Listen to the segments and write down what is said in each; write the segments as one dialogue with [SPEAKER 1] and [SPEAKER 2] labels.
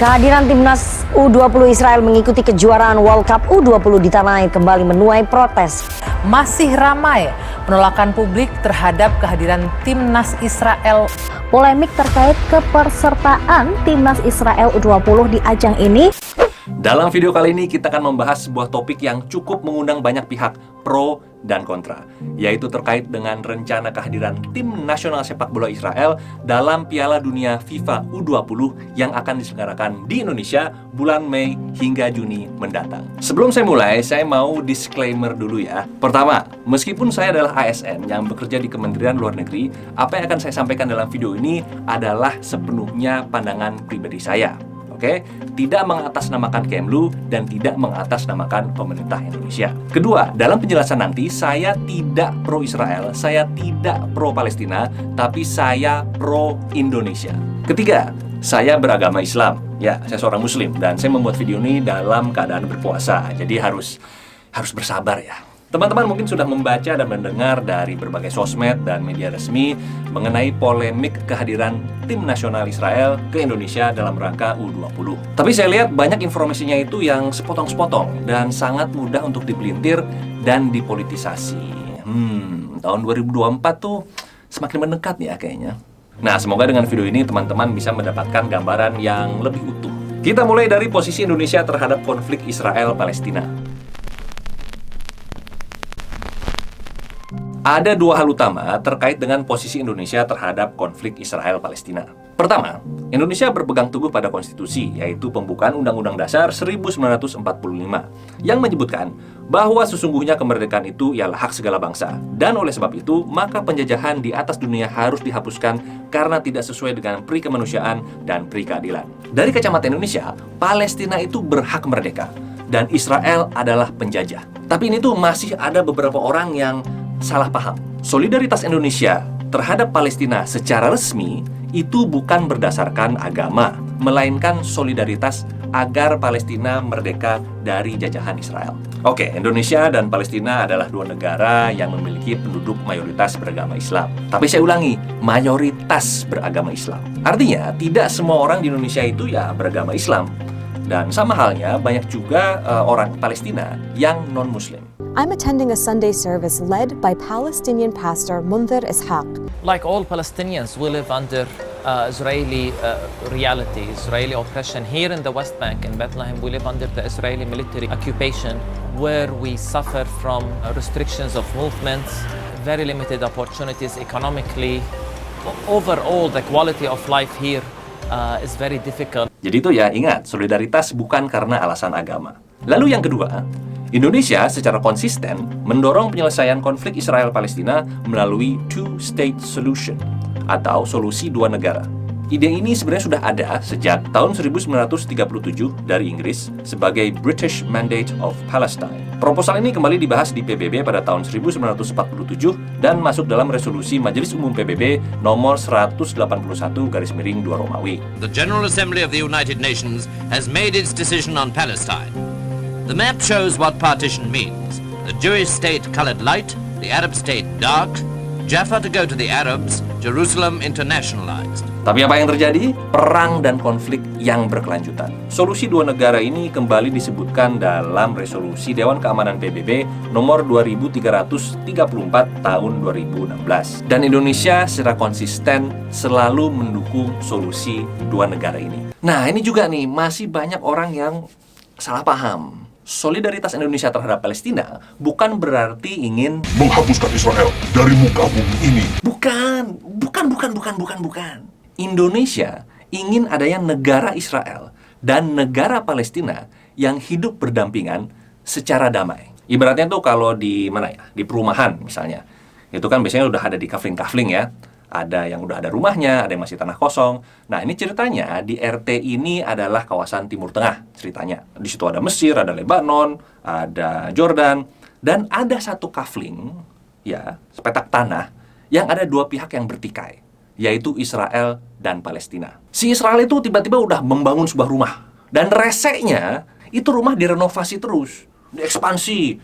[SPEAKER 1] Kehadiran timnas U20 Israel mengikuti kejuaraan World Cup U20 di tanah air kembali menuai protes.
[SPEAKER 2] Masih ramai penolakan publik terhadap kehadiran timnas Israel.
[SPEAKER 1] Polemik terkait kepersertaan timnas Israel U20 di ajang ini.
[SPEAKER 3] Dalam video kali ini kita akan membahas sebuah topik yang cukup mengundang banyak pihak pro dan kontra, yaitu terkait dengan rencana kehadiran tim nasional sepak bola Israel dalam Piala Dunia FIFA U20 yang akan diselenggarakan di Indonesia bulan Mei hingga Juni mendatang. Sebelum saya mulai, saya mau disclaimer dulu ya. Pertama, meskipun saya adalah ASN yang bekerja di Kementerian Luar Negeri, apa yang akan saya sampaikan dalam video ini adalah sepenuhnya pandangan pribadi saya. Oke, tidak mengatasnamakan Kemlu dan tidak mengatasnamakan pemerintah Indonesia. Kedua, dalam penjelasan nanti saya tidak pro Israel, saya tidak pro Palestina, tapi saya pro Indonesia. Ketiga, saya beragama Islam. Ya, saya seorang Muslim dan saya membuat video ini dalam keadaan berpuasa. Jadi harus bersabar ya. Teman-teman mungkin sudah membaca dan mendengar dari berbagai sosmed dan media resmi mengenai polemik kehadiran tim nasional Israel ke Indonesia dalam rangka U20. Tapi saya lihat banyak informasinya itu yang sepotong-sepotong dan sangat mudah untuk dipelintir dan dipolitisasi. Tahun 2024 tuh semakin mendekat ya kayaknya. Nah, semoga dengan video ini teman-teman bisa mendapatkan gambaran yang lebih utuh. Kita mulai dari posisi Indonesia terhadap konflik Israel-Palestina. Ada dua hal utama terkait dengan posisi Indonesia terhadap konflik Israel-Palestina. Pertama, Indonesia berpegang teguh pada konstitusi, yaitu pembukaan Undang-Undang Dasar 1945, yang menyebutkan bahwa sesungguhnya kemerdekaan itu ialah hak segala bangsa. Dan oleh sebab itu, maka penjajahan di atas dunia harus dihapuskan karena tidak sesuai dengan pri kemanusiaan dan pri keadilan. Dari kacamata Indonesia, Palestina itu berhak merdeka, dan Israel adalah penjajah. Tapi ini tuh masih ada beberapa orang yang salah paham. Solidaritas Indonesia terhadap Palestina secara resmi itu bukan berdasarkan agama, melainkan solidaritas agar Palestina merdeka dari jajahan Israel. Oke, Indonesia dan Palestina adalah dua negara yang memiliki penduduk mayoritas beragama Islam. Tapi saya ulangi, mayoritas beragama Islam. Artinya, tidak semua orang di Indonesia itu ya beragama Islam. Dan sama halnya banyak juga orang Palestina yang non-Muslim.
[SPEAKER 4] I'm attending a Sunday service led by Palestinian pastor Mundhir Ishaq.
[SPEAKER 5] Like all Palestinians, we live under Israeli reality, Israeli oppression. Here in the West Bank, in Bethlehem, we live under the Israeli military occupation, where we suffer from restrictions of movements, very limited opportunities economically. Overall, the quality of life here is very difficult.
[SPEAKER 3] Jadi itu ya, ingat, solidaritas bukan karena alasan agama. Lalu yang kedua, Indonesia secara konsisten mendorong penyelesaian konflik Israel-Palestina melalui two-state solution atau solusi dua negara. Ide ini sebenarnya sudah ada sejak tahun 1937 dari Inggris sebagai British Mandate of Palestine. Proposal ini kembali dibahas di PBB pada tahun 1947 dan masuk dalam resolusi Majelis Umum PBB nomor 181/2 Romawi.
[SPEAKER 6] The General Assembly of the United Nations has made its decision on Palestine. The map shows what partition means. The Jewish state colored light, the Arab state dark, Jaffa to go to the Arabs, Jerusalem internationalized.
[SPEAKER 3] Tapi apa yang terjadi? Perang dan konflik yang berkelanjutan. Solusi dua negara ini kembali disebutkan dalam resolusi Dewan Keamanan PBB nomor 2334 tahun 2016. Dan Indonesia secara konsisten selalu mendukung solusi dua negara ini. Nah, ini juga nih, masih banyak orang yang salah paham. Solidaritas Indonesia terhadap Palestina bukan berarti ingin
[SPEAKER 7] menghapuskan Israel dari muka bumi ini.
[SPEAKER 3] Bukan. Indonesia ingin adanya negara Israel dan negara Palestina yang hidup berdampingan secara damai. Ibaratnya tuh kalau di mana ya? Di perumahan misalnya. Itu kan biasanya udah ada di kafling-kafling ya. Ada yang udah ada rumahnya, ada yang masih tanah kosong. Nah, ini ceritanya di RT ini adalah kawasan Timur Tengah ceritanya. Di situ ada Mesir, ada Lebanon, ada Jordan, dan ada satu kafling, ya, sepetak tanah yang ada dua pihak yang bertikai, yaitu Israel dan Palestina. Si Israel itu tiba-tiba udah membangun sebuah rumah, dan reseknya itu rumah direnovasi terus, diekspansi,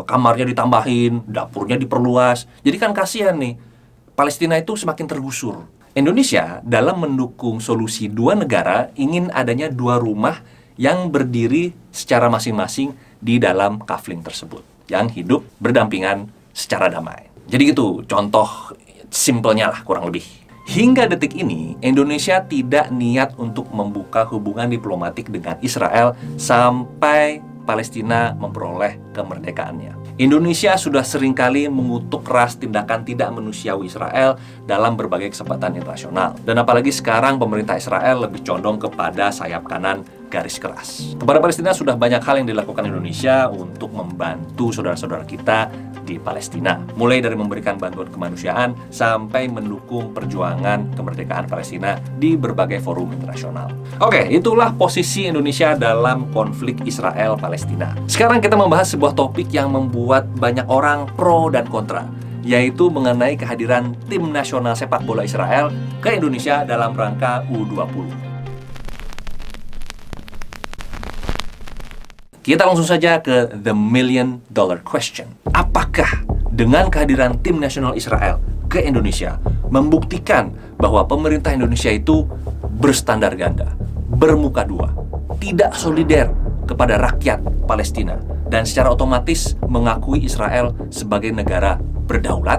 [SPEAKER 3] kamarnya ditambahin, dapurnya diperluas. Jadi kan kasihan nih, Palestina itu semakin tergusur. Indonesia dalam mendukung solusi dua negara ingin adanya dua rumah yang berdiri secara masing-masing di dalam kafling tersebut, yang hidup berdampingan secara damai. Jadi gitu, contoh simpelnya lah kurang lebih. Hingga detik ini, Indonesia tidak niat untuk membuka hubungan diplomatik dengan Israel sampai Palestina memperoleh kemerdekaannya. Indonesia sudah seringkali mengutuk keras tindakan tidak manusiawi Israel dalam berbagai kesempatan internasional. Dan apalagi sekarang pemerintah Israel lebih condong kepada sayap kanan garis keras. Kepada Palestina sudah banyak hal yang dilakukan Indonesia untuk membantu saudara-saudara kita di Palestina. Mulai dari memberikan bantuan kemanusiaan sampai mendukung perjuangan kemerdekaan Palestina di berbagai forum internasional. Oke, itulah posisi Indonesia dalam konflik Israel-Palestina. Sekarang kita membahas sebuah topik yang membuat banyak orang pro dan kontra, yaitu mengenai kehadiran tim nasional sepak bola Israel ke Indonesia dalam rangka U20. Kita langsung saja ke the $1 million question. Apakah dengan kehadiran tim nasional Israel ke Indonesia membuktikan bahwa pemerintah Indonesia itu berstandar ganda, bermuka dua, tidak solider kepada rakyat Palestina, dan secara otomatis mengakui Israel sebagai negara berdaulat?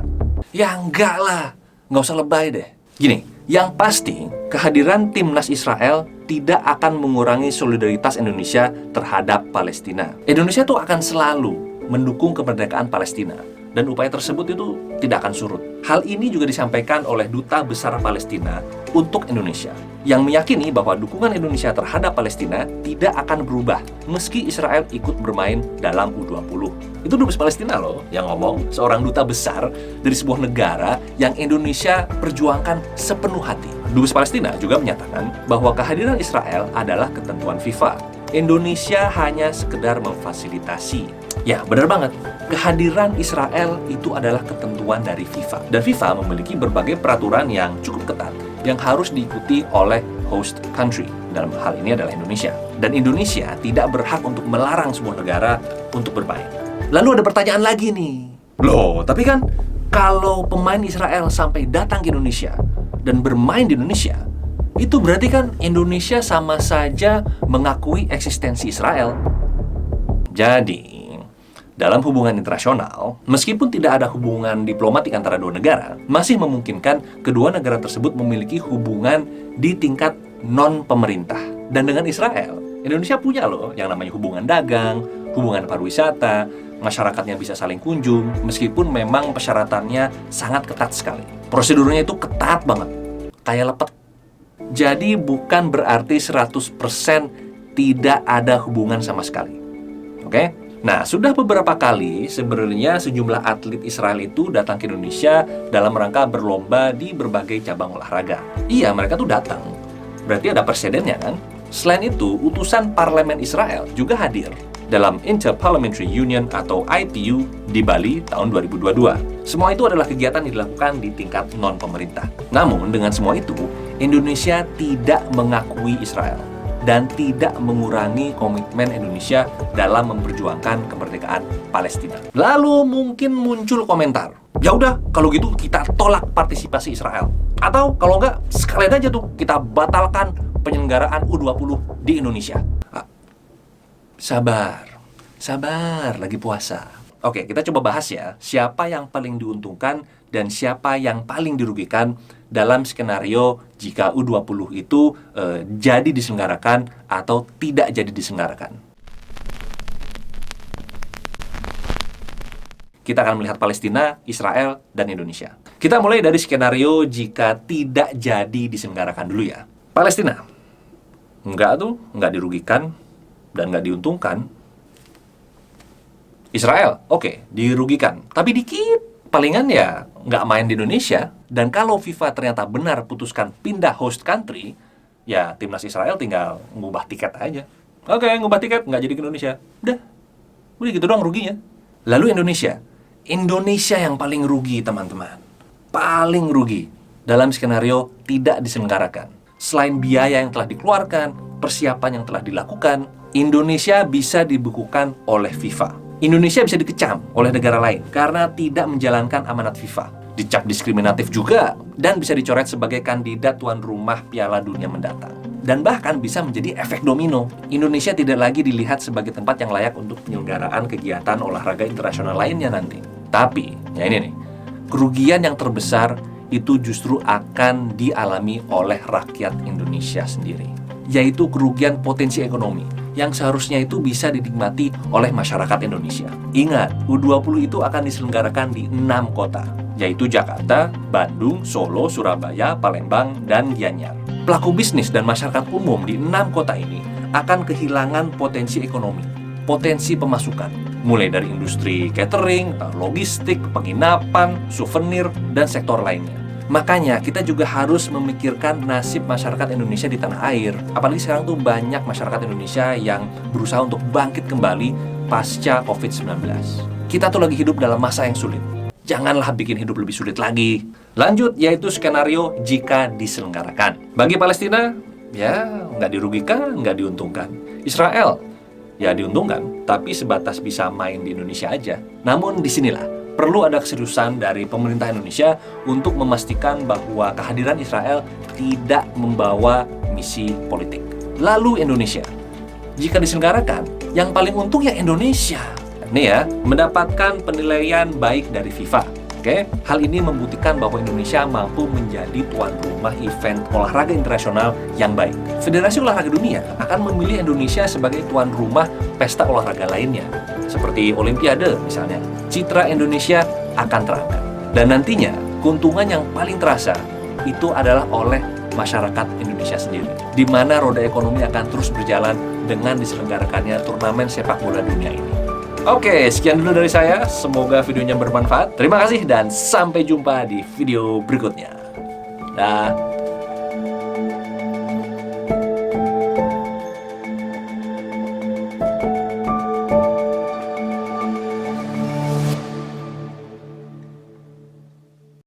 [SPEAKER 3] Ya enggak lah, nggak usah lebay deh. Gini, yang pasti kehadiran timnas Israel tidak akan mengurangi solidaritas Indonesia terhadap Palestina. Indonesia tuh akan selalu mendukung kemerdekaan Palestina, dan upaya tersebut itu tidak akan surut. Hal ini juga disampaikan oleh Duta Besar Palestina untuk Indonesia, yang meyakini bahwa dukungan Indonesia terhadap Palestina tidak akan berubah meski Israel ikut bermain dalam U20. Itu Dubes Palestina loh yang ngomong, seorang duta besar dari sebuah negara yang Indonesia perjuangkan sepenuh hati. Dubes Palestina juga menyatakan bahwa kehadiran Israel adalah ketentuan FIFA. Indonesia hanya sekedar memfasilitasi. Ya, benar banget. Kehadiran Israel itu adalah ketentuan dari FIFA. Dan FIFA memiliki berbagai peraturan yang cukup ketat yang harus diikuti oleh host country. Dalam hal ini adalah Indonesia. Dan Indonesia tidak berhak untuk melarang sebuah negara untuk bermain. Lalu ada pertanyaan lagi nih. Loh, tapi kan kalau pemain Israel sampai datang ke Indonesia dan bermain di Indonesia, itu berarti kan Indonesia sama saja mengakui eksistensi Israel. Jadi, dalam hubungan internasional, meskipun tidak ada hubungan diplomatik antara dua negara, masih memungkinkan kedua negara tersebut memiliki hubungan di tingkat non-pemerintah. Dan dengan Israel, Indonesia punya loh yang namanya hubungan dagang, hubungan pariwisata, masyarakatnya bisa saling kunjung, meskipun memang persyaratannya sangat ketat sekali. Prosedurnya itu ketat banget, kayak lepet. Jadi bukan berarti 100% tidak ada hubungan sama sekali. Oke? Nah, sudah beberapa kali sebenarnya sejumlah atlet Israel itu datang ke Indonesia dalam rangka berlomba di berbagai cabang olahraga. Iya, mereka tuh datang. Berarti ada presidennya kan? Selain itu, utusan parlemen Israel juga hadir dalam Inter-Parliamentary Union atau IPU di Bali tahun 2022. Semua itu adalah kegiatan yang dilakukan di tingkat non-pemerintah. Namun, dengan semua itu, Indonesia tidak mengakui Israel dan tidak mengurangi komitmen Indonesia dalam memperjuangkan kemerdekaan Palestina. Lalu mungkin muncul komentar, ya udah kalau gitu kita tolak partisipasi Israel. Atau kalau enggak, sekalian aja tuh kita batalkan penyelenggaraan U20 di Indonesia. Sabar, lagi puasa. Oke, kita coba bahas ya, siapa yang paling diuntungkan dan siapa yang paling dirugikan dalam skenario jika U20 itu jadi diselenggarakan atau tidak jadi diselenggarakan. Kita akan melihat Palestina, Israel, dan Indonesia. Kita mulai dari skenario jika tidak jadi diselenggarakan dulu ya. Palestina, nggak dirugikan dan nggak diuntungkan. Israel, oke, dirugikan, tapi dikit. Palingan ya nggak main di Indonesia. Dan kalau FIFA ternyata benar putuskan pindah host country, ya timnas Israel tinggal ngubah tiket aja. Oke, ngubah tiket, nggak jadi ke Indonesia. Udah gitu doang ruginya. Lalu Indonesia yang paling rugi teman-teman. Paling rugi dalam skenario tidak diselenggarakan. Selain biaya yang telah dikeluarkan, persiapan yang telah dilakukan, Indonesia bisa dibekukan oleh FIFA. Indonesia bisa dikecam oleh negara lain karena tidak menjalankan amanat FIFA. dicap diskriminatif juga, dan bisa dicoret sebagai kandidat tuan rumah Piala Dunia mendatang. Dan bahkan bisa menjadi efek domino. Indonesia tidak lagi dilihat sebagai tempat yang layak untuk penyelenggaraan kegiatan olahraga internasional lainnya nanti. Tapi, ya ini nih, kerugian yang terbesar itu justru akan dialami oleh rakyat Indonesia sendiri, yaitu kerugian potensi ekonomi yang seharusnya itu bisa dinikmati oleh masyarakat Indonesia. Ingat, U20 itu akan diselenggarakan di 6 kota, yaitu Jakarta, Bandung, Solo, Surabaya, Palembang, dan Gianyar. Pelaku bisnis dan masyarakat umum di 6 kota ini akan kehilangan potensi ekonomi, potensi pemasukan, mulai dari industri catering, logistik, penginapan, souvenir, dan sektor lainnya. Makanya kita juga harus memikirkan nasib masyarakat Indonesia di tanah air. Apalagi sekarang tuh banyak masyarakat Indonesia yang berusaha untuk bangkit kembali pasca COVID-19. Kita tuh lagi hidup dalam masa yang sulit. Janganlah bikin hidup lebih sulit lagi. Lanjut, yaitu skenario jika diselenggarakan. Bagi Palestina, ya nggak dirugikan, nggak diuntungkan. Israel, ya diuntungkan, tapi sebatas bisa main di Indonesia aja. Namun disinilah perlu ada keseriusan dari pemerintah Indonesia untuk memastikan bahwa kehadiran Israel tidak membawa misi politik. Lalu Indonesia, jika diselenggarakan, yang paling untung ya Indonesia. Nih ya, mendapatkan penilaian baik dari FIFA. Oke, hal ini membuktikan bahwa Indonesia mampu menjadi tuan rumah event olahraga internasional yang baik. Federasi Olahraga Dunia akan memilih Indonesia sebagai tuan rumah pesta olahraga lainnya, seperti Olimpiade misalnya. Citra Indonesia akan terangkat. Dan nantinya, keuntungan yang paling terasa itu adalah oleh masyarakat Indonesia sendiri, di mana roda ekonomi akan terus berjalan dengan diselenggarakannya turnamen sepak bola dunia ini. Oke, sekian dulu dari saya. Semoga videonya bermanfaat. Terima kasih dan sampai jumpa di video berikutnya. Dah.